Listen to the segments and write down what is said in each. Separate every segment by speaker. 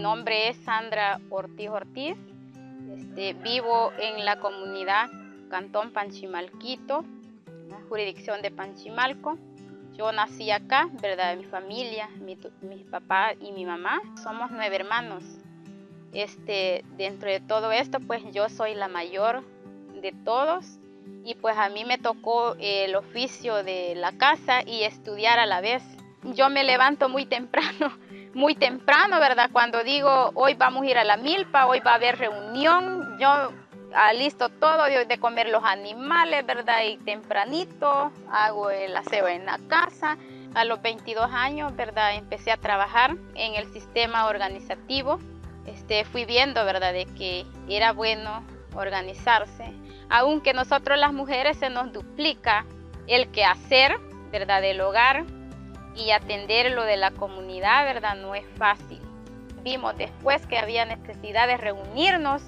Speaker 1: nombre es Sandra Ortiz Ortiz. Vivo en la comunidad Cantón Panchimalquito, la jurisdicción de Panchimalco. Yo nací acá, ¿verdad? Mi familia, mi papá y mi mamá, somos 9 hermanos. Dentro de todo esto, pues yo soy la mayor de todos y pues a mí me tocó el oficio de la casa y estudiar a la vez. Yo me levanto muy temprano, ¿verdad? Cuando digo, hoy vamos a ir a la milpa, hoy va a haber reunión, yo alisto todo de comer los animales, ¿verdad? Y tempranito hago el aseo en la casa. A los 22 años, ¿verdad? Empecé a trabajar en el sistema organizativo. Fui viendo, ¿verdad?, de que era bueno organizarse. Aunque nosotros las mujeres se nos duplica el quehacer, ¿verdad?, del hogar y atender lo de la comunidad, ¿verdad?, no es fácil. Vimos después que había necesidad de reunirnos.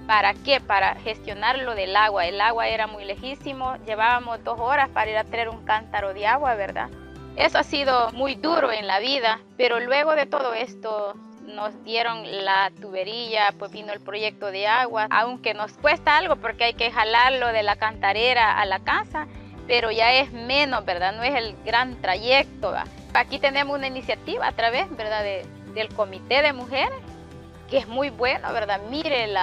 Speaker 1: ¿Para qué? Para gestionar lo del agua. El agua era muy lejísimo, llevábamos 2 horas para ir a traer un cántaro de agua, ¿verdad? Eso ha sido muy duro en la vida, pero luego de todo esto nos dieron la tubería, pues vino el proyecto de agua, aunque nos cuesta algo porque hay que jalarlo de la cantarera a la casa, pero ya es menos, ¿verdad? No es el gran trayecto, ¿va? Aquí tenemos una iniciativa a través, ¿verdad?, del Comité de Mujeres, que es muy bueno, ¿verdad? Mire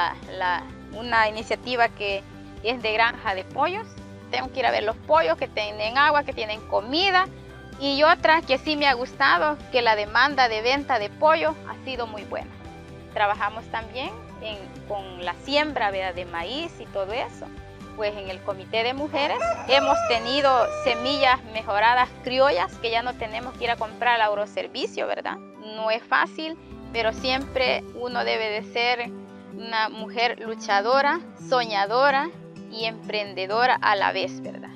Speaker 1: una iniciativa que es de granja de pollos. Tengo que ir a ver los pollos que tienen agua, que tienen comida. Y otra que sí me ha gustado, que la demanda de venta de pollo ha sido muy buena. Trabajamos también con la siembra, ¿verdad?, de maíz y todo eso. Pues en el Comité de Mujeres hemos tenido semillas mejoradas criollas que ya no tenemos que ir a comprar al agroservicio, ¿verdad? No es fácil, pero siempre uno debe de ser una mujer luchadora, soñadora y emprendedora a la vez, ¿verdad?